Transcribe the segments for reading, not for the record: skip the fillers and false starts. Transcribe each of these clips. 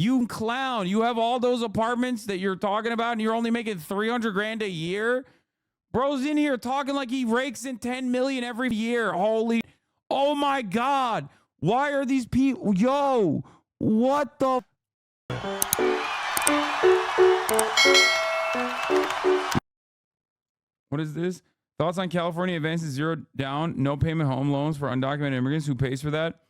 You clown. You have all those apartments that you're talking about and you're only making 300 grand a year. Bro's in here talking like he rakes in 10 million every year. Holy, oh my God. Why are these people, yo, what the? What is this? Thoughts on California advances zero down, no payment home loans for undocumented immigrants? Who pays for that?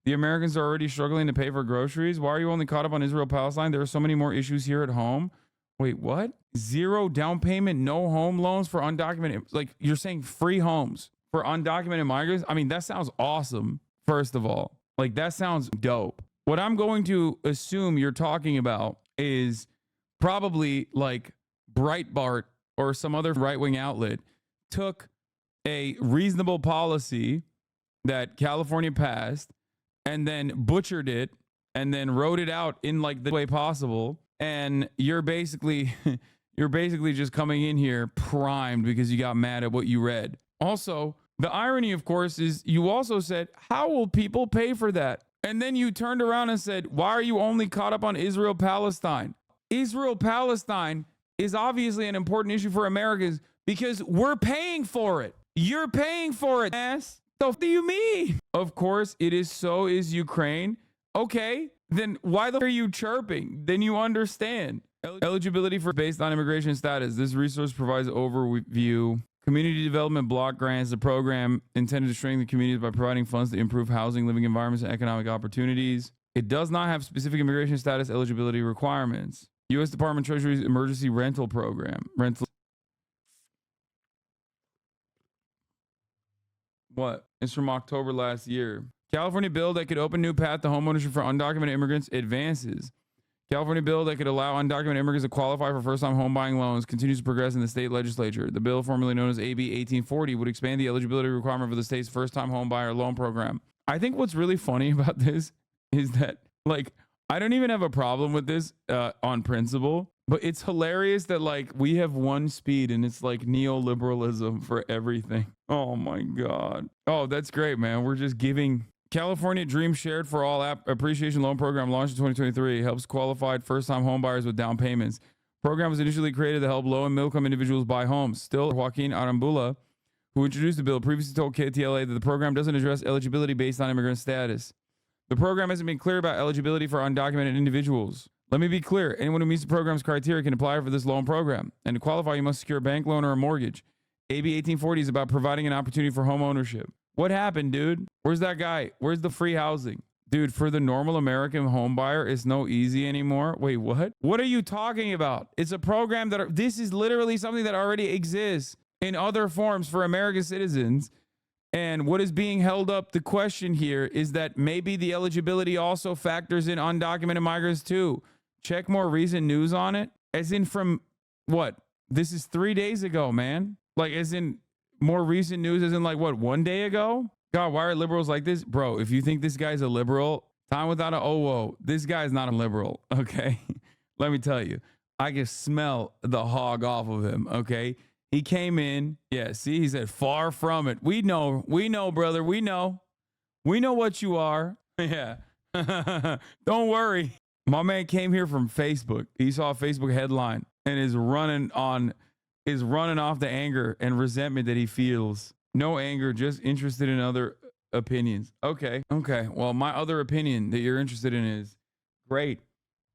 The Americans are already struggling to pay for groceries. Why are you only caught up on Israel-Palestine? There are so many more issues here at home. Wait, what? Zero down payment, no home loans for undocumented. Like, you're saying free homes for undocumented migrants? I mean, that sounds awesome, first of all. Like, that sounds dope. What I'm going to assume you're talking about is probably like Breitbart or some other right-wing outlet took a reasonable policy that California passed and then butchered it and then wrote it out in like the way possible. And you're basically just coming in here primed because you got mad at what you read. Also, the irony, of course, is you also said, how will people pay for that? And then you turned around and said, why are you only caught up on Israel-Palestine? Israel-Palestine is obviously an important issue for Americans because we're paying for it. You're paying for it, ass. The f do you mean? Of course, it is so is Ukraine. Okay, then why the f are you chirping? Then you understand. Eligibility for based on immigration status. This resource provides overview. Community development block grants, a program intended to strengthen the communities by providing funds to improve housing, living environments, and economic opportunities. It does not have specific immigration status eligibility requirements. U.S. Department of Treasury's emergency rental program. What? It's from October last year. California bill that could open new path to homeownership for undocumented immigrants advances. California bill that could allow undocumented immigrants to qualify for first-time home buying loans continues to progress in the state legislature. The bill, formerly known as AB 1840, would expand the eligibility requirement for the state's first-time home buyer loan program. I think what's really funny about this is that, like, I don't even have a problem with this on principle, but it's hilarious that, like, we have one speed and it's like neoliberalism for everything. Oh my God. Oh, that's great, man. We're just giving. California Dream Shared for All Appreciation Loan Program launched in 2023 helps qualified first-time home buyers with down payments. Program was initially created to help low and middle-income individuals buy homes. Still, Joaquin Arambula, who introduced the bill, previously told KTLA that the program doesn't address eligibility based on immigrant status. The program hasn't been clear about eligibility for undocumented individuals. Let me be clear. Anyone who meets the program's criteria can apply for this loan program. And to qualify, you must secure a bank loan or a mortgage. AB 1840 is about providing an opportunity for home ownership. What happened, dude? Where's that guy? Where's the free housing? Dude, for the normal American home buyer, it's no easy anymore. Wait, what? What are you talking about? It's a program this is literally something that already exists in other forms for American citizens. And what is being held up, the question here is that maybe the eligibility also factors in undocumented migrants too. Check more recent news on it. As in from what? This is 3 days ago, man. Like as in more recent news as in like what, 1 day ago? God, why are liberals like this? Bro, if you think this guy's a liberal, time without a whoa. This guy's not a liberal, okay? Let me tell you. I can smell the hog off of him, okay? He came in. Yeah, see, he said, far from it. We know, brother. We know what you are. Yeah. Don't worry. My man came here from Facebook. He saw a Facebook headline and is running off the anger and resentment that he feels. No anger, just interested in other opinions. Okay. Well, my other opinion that you're interested in is great.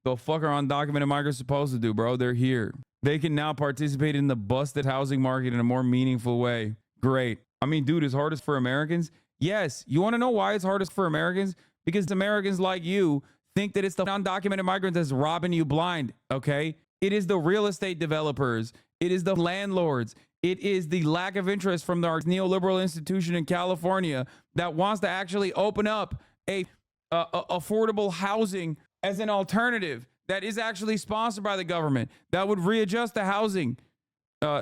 The fuck are undocumented migrants supposed to do, bro? They're here. They can now participate in the busted housing market in a more meaningful way. Great. I mean, dude, it's hardest for Americans. Yes. You want to know why it's hardest for Americans? Because Americans like you think that it's the undocumented migrants that's robbing you blind. Okay. It is the real estate developers. It is the landlords. It is the lack of interest from our neoliberal institution in California that wants to actually open up a affordable housing as an alternative that is actually sponsored by the government that would readjust the housing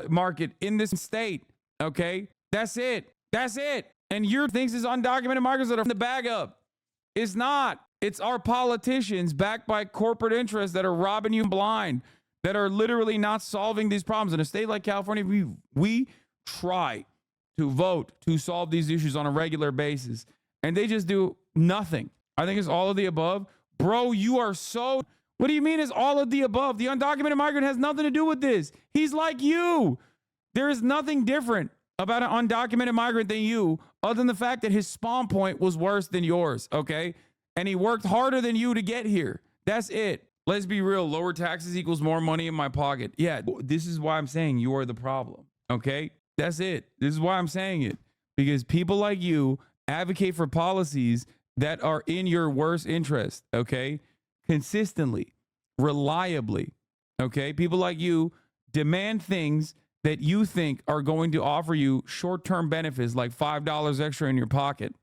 market in this state. Okay, that's it. And your thinks is undocumented migrants that are from the bag up. It's not. It's our politicians backed by corporate interests that are robbing you blind, that are literally not solving these problems. In a state like California, we try to vote to solve these issues on a regular basis, and they just do nothing. I think it's all of the above. Bro, you are so What do you mean is all of the above? The undocumented migrant has nothing to do with this. He's like you. There is nothing different about an undocumented migrant than you, other than the fact that his spawn point was worse than yours, okay? And he worked harder than you to get here. That's it. Let's be real. Lower taxes equals more money in my pocket. Yeah, this is why I'm saying you are the problem, okay? That's it. This is why I'm saying it. Because people like you advocate for policies that are in your worst interest, okay? Consistently, reliably, okay? People like you demand things that you think are going to offer you short-term benefits like $5 extra in your pocket,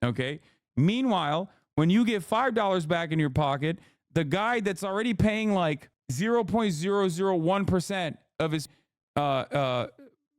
okay? Meanwhile, when you get $5 back in your pocket, the guy that's already paying like 0.001% of his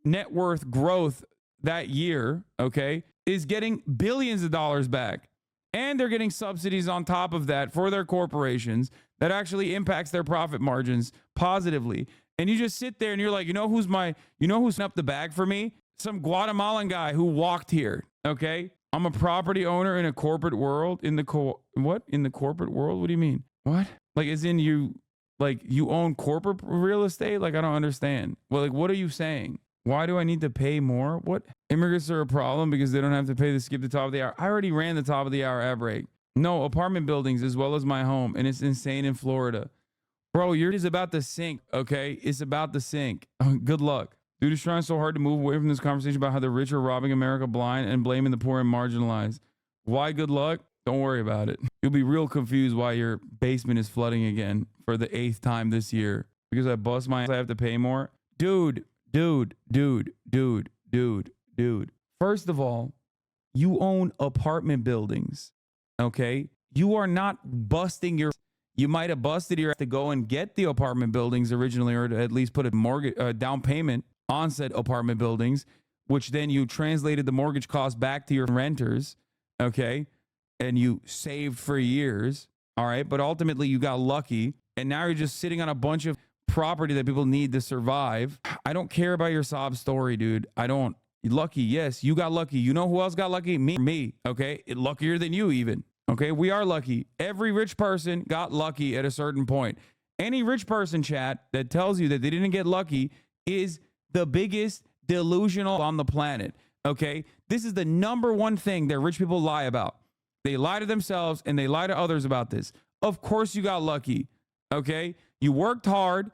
net worth growth that year, okay, is getting billions of dollars back. And they're getting subsidies on top of that for their corporations that actually impacts their profit margins positively. And you just sit there and you're like, you know who's up the bag for me? Some Guatemalan guy who walked here, okay? I'm a property owner in a corporate world. In the corporate world? What do you mean? What? Like, as in you own corporate real estate? Like, I don't understand. Well, like, what are you saying? Why do I need to pay more? What? Immigrants are a problem because they don't have to pay to skip the top of the hour. I already ran the top of the hour ad break. No, apartment buildings as well as my home. And it's insane in Florida. Bro, you're just about to sink, okay? It's about to sink. Good luck. Dude is trying so hard to move away from this conversation about how the rich are robbing America blind and blaming the poor and marginalized. Why good luck? Don't worry about it. You'll be real confused why your basement is flooding again for the 8th time this year. Because I bust my ass, I have to pay more. Dude. First of all, you own apartment buildings, okay? You are not busting your... You might have busted your ass to go and get the apartment buildings originally, or to at least put a mortgage down payment on said apartment buildings, which then you translated the mortgage cost back to your renters, okay? And you saved for years, all right? But ultimately you got lucky, and now you're just sitting on a bunch of property that people need to survive. I don't care about your sob story, dude. I don't. Lucky, yes, you got lucky. You know who else got lucky? Me, okay? Luckier than you even. Okay, we are lucky. Every rich person got lucky at a certain point. Any rich person, chat, that tells you that they didn't get lucky is the biggest delusional on the planet. Okay, this is the number one thing that rich people lie about. They lie to themselves and they lie to others about this. Of course you got lucky. Okay, you worked hard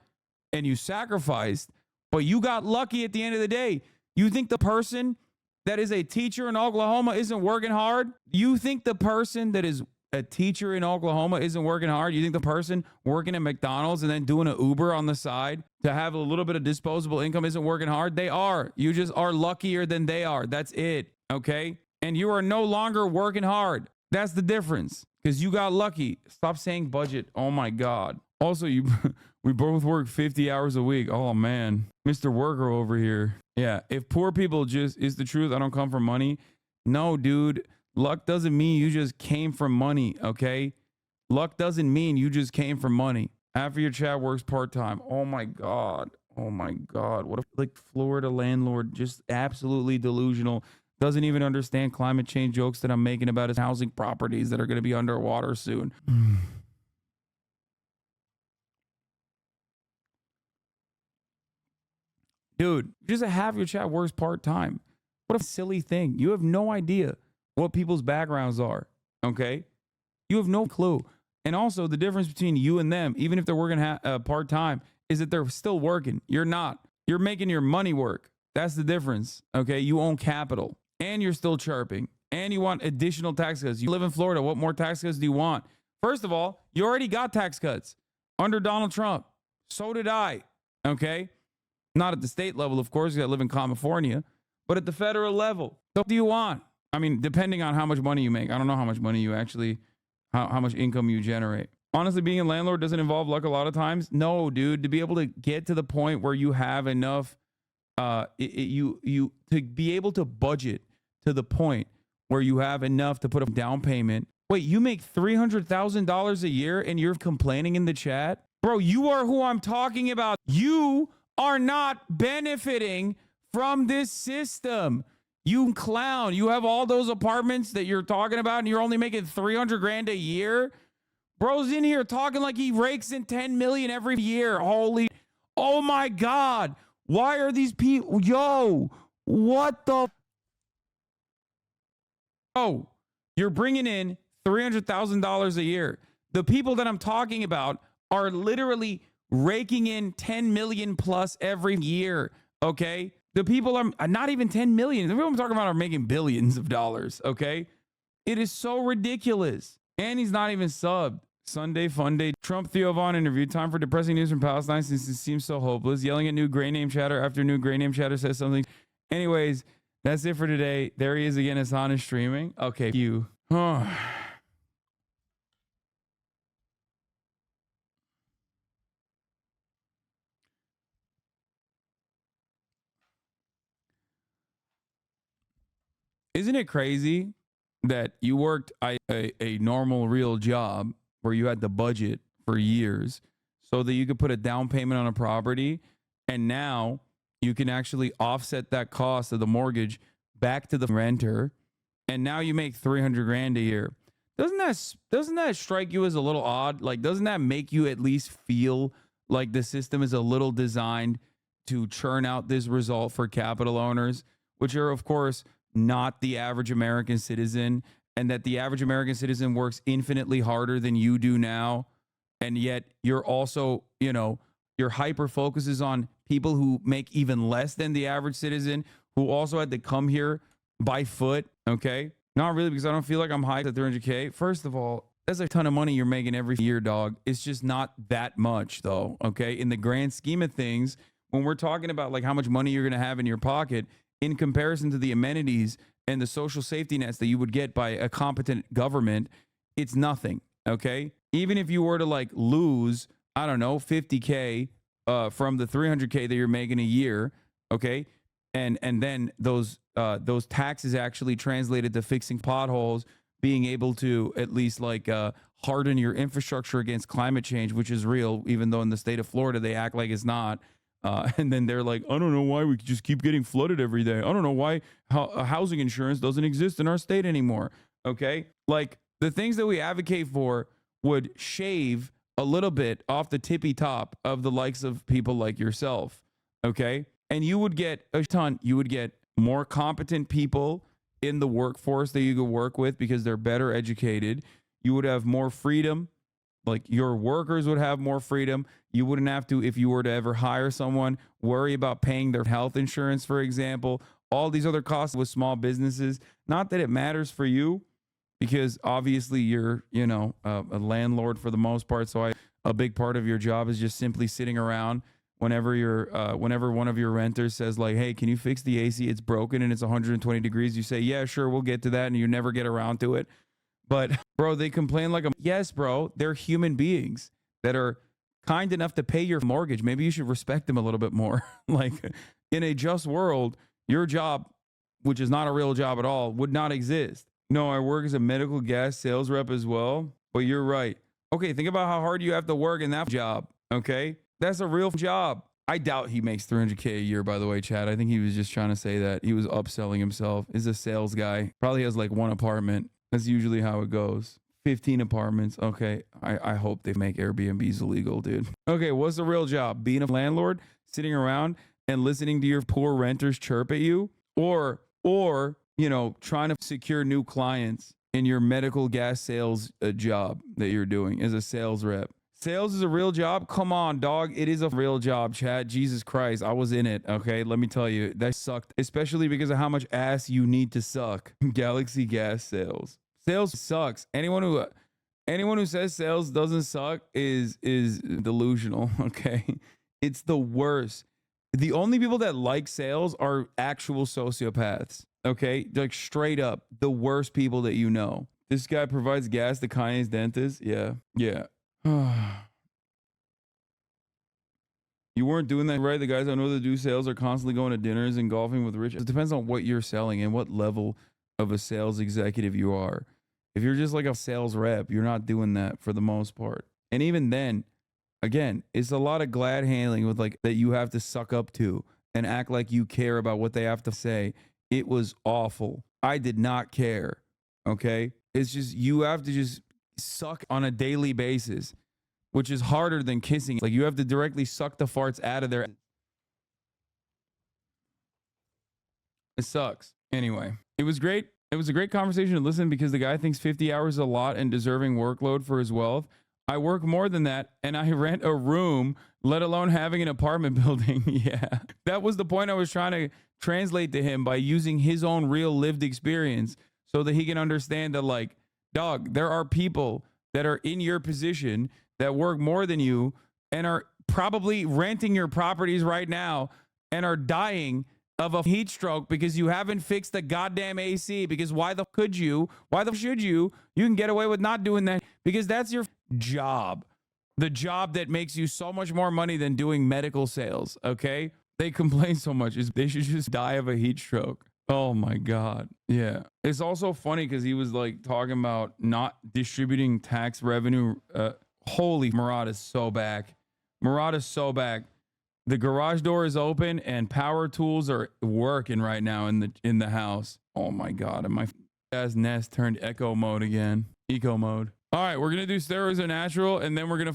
and you sacrificed, but you got lucky at the end of the day. You think the person that is a teacher in Oklahoma isn't working hard? You think the person that is a teacher in Oklahoma isn't working hard? You think the person working at McDonald's and then doing an Uber on the side to have a little bit of disposable income isn't working hard? They are. You just are luckier than they are. That's it. Okay? And you are no longer working hard. That's the difference. Because you got lucky. Stop saying budget. Oh my God. Also, we both work 50 hours a week. Oh man. Mr. Worker over here. Yeah. If poor people just is the truth, I don't come from money. No, dude. Luck doesn't mean you just came from money. Okay. Luck doesn't mean you just came from money. Half of your chat works part-time. Oh my God. Oh my God. What a like Florida landlord, just absolutely delusional. Doesn't even understand climate change jokes that I'm making about his housing properties that are going to be underwater soon. Dude, just half your chat works part-time. What a silly thing. You have no idea what people's backgrounds are, okay? You have no clue. And also, the difference between you and them, even if they're working part-time, is that they're still working. You're not. You're making your money work. That's the difference, okay? You own capital, and you're still chirping, and you want additional tax cuts. You live in Florida. What more tax cuts do you want? First of all, you already got tax cuts under Donald Trump. So did I, okay? Not at the state level, of course, because I live in California, but at the federal level. What do you want? I mean, depending on how much money you make. I don't know how much money you actually, how much income you generate. Honestly, being a landlord doesn't involve luck a lot of times. No, dude, to be able to get to the point where you have enough, to be able to budget to the point where you have enough to put a down payment. Wait, you make $300,000 a year and you're complaining in the chat? Bro, you are who I'm talking about. You are not benefiting from this system. You clown. You have all those apartments that you're talking about and you're only making 300 grand a year. Bro's in here talking like he rakes in 10 million every year. Holy, oh my God. Why are these people, yo, what the? Oh, you're bringing in $300,000 a year. The people that I'm talking about are literally raking in 10 million plus every year. Okay. The people are not even 10 million. The people I'm talking about are making billions of dollars. Okay. It is so ridiculous. And he's not even subbed. Sunday fun day. Trump Theo Vaughn interview. Time for depressing news from Palestine since it seems so hopeless. Yelling at new gray name chatter after new gray name chatter says something. Anyways, that's it for today. There he is again. Hasan is streaming. Okay, you. Isn't it crazy that you worked a normal real job where you had the budget for years so that you could put a down payment on a property, and now you can actually offset that cost of the mortgage back to the renter, and now you make 300 grand a year? Doesn't that strike you as a little odd? Like, doesn't that make you at least feel like the system is a little designed to churn out this result for capital owners, which are of course not the average American citizen, and that the average American citizen works infinitely harder than you do now, and yet you're also, your hyper focuses on people who make even less than the average citizen, who also had to come here by foot. Okay, not really, because I don't feel like I'm high at 300K. First of all, that's a ton of money you're making every year, dog. It's just not that much, though. Okay, in the grand scheme of things, when we're talking about like how much money you're gonna have in your pocket in comparison to the amenities and the social safety nets that you would get by a competent government, it's nothing. Okay, even if you were to like lose, I don't know, 50K from the 300K that you're making a year, okay, and then those taxes actually translated to fixing potholes, being able to at least like harden your infrastructure against climate change, which is real, even though in the state of Florida they act like it's not. And then they're like, I don't know why we just keep getting flooded every day. I don't know why housing insurance doesn't exist in our state anymore. Okay, like the things that we advocate for would shave a little bit off the tippy top of the likes of people like yourself. Okay, and you would get a ton. You would get more competent people in the workforce that you could work with because they're better educated. You would have more freedom. Like your workers would have more freedom. You wouldn't have to, if you were to ever hire someone, worry about paying their health insurance, for example. All these other costs with small businesses. Not that it matters for you, because obviously you're, a landlord for the most part. So a big part of your job is just simply sitting around whenever whenever one of your renters says like, hey, can you fix the AC? It's broken and it's 120 degrees. You say, yeah, sure, we'll get to that. And you never get around to it. But bro, they complain like yes, bro, they're human beings that are kind enough to pay your mortgage. Maybe you should respect them a little bit more. Like in a just world, your job, which is not a real job at all, would not exist. No, I work as a medical gas sales rep as well. But you're right. Okay, think about how hard you have to work in that job. Okay, that's a real job. I doubt he makes 300K a year, by the way, Chad. I think he was just trying to say that he was upselling himself. He's a sales guy. Probably has like one apartment. That's usually how it goes. 15 apartments. Okay. I hope they make Airbnbs illegal, dude. Okay. What's the real job? Being a landlord, sitting around and listening to your poor renters chirp at you, or, trying to secure new clients in your medical gas sales job that you're doing as a sales rep. Sales is a real job. Come on, dog. It is a real job, Chad. Jesus Christ. I was in it. Okay. Let me tell you, that sucked, especially because of how much ass you need to suck. Galaxy gas sales. Sales sucks. Anyone who says sales doesn't suck is delusional. Okay. It's the worst. The only people that like sales are actual sociopaths. Okay. Like straight up the worst people that you know. This guy provides gas to Kanye's dentist. Yeah. Yeah. You weren't doing that right. The guys I know that do sales are constantly going to dinners and golfing with rich. It depends on what you're selling and what level of a sales executive you are. If you're just like a sales rep, you're not doing that for the most part. And even then, again, it's a lot of glad handling with like that you have to suck up to and act like you care about what they have to say. It was awful. I did not care. Okay. It's just, you have to just suck on a daily basis, which is harder than kissing. Like you have to directly suck the farts out of there. It sucks. Anyway, it was great. It was a great conversation to listen because the guy thinks 50 hours is a lot and deserving workload for his wealth. I work more than that and I rent a room, let alone having an apartment building. Yeah. That was the point I was trying to translate to him by using his own real lived experience so that he can understand that, like, dog, there are people that are in your position that work more than you and are probably renting your properties right now and are dying of a heat stroke because you haven't fixed the goddamn AC. Because why the could you? Why the should you? You can get away with not doing that because that's your job. The job that makes you so much more money than doing medical sales. Okay. They complain so much. They should just die of a heat stroke. Oh my God. Yeah. It's also funny because he was like talking about not distributing tax revenue. Holy, Murad is so back. Murad is so back. The garage door is open and power tools are working right now in the house. Oh my God. And my ass nest turned eco mode again. Eco mode. All right. We're going to do steroids are natural and then we're going to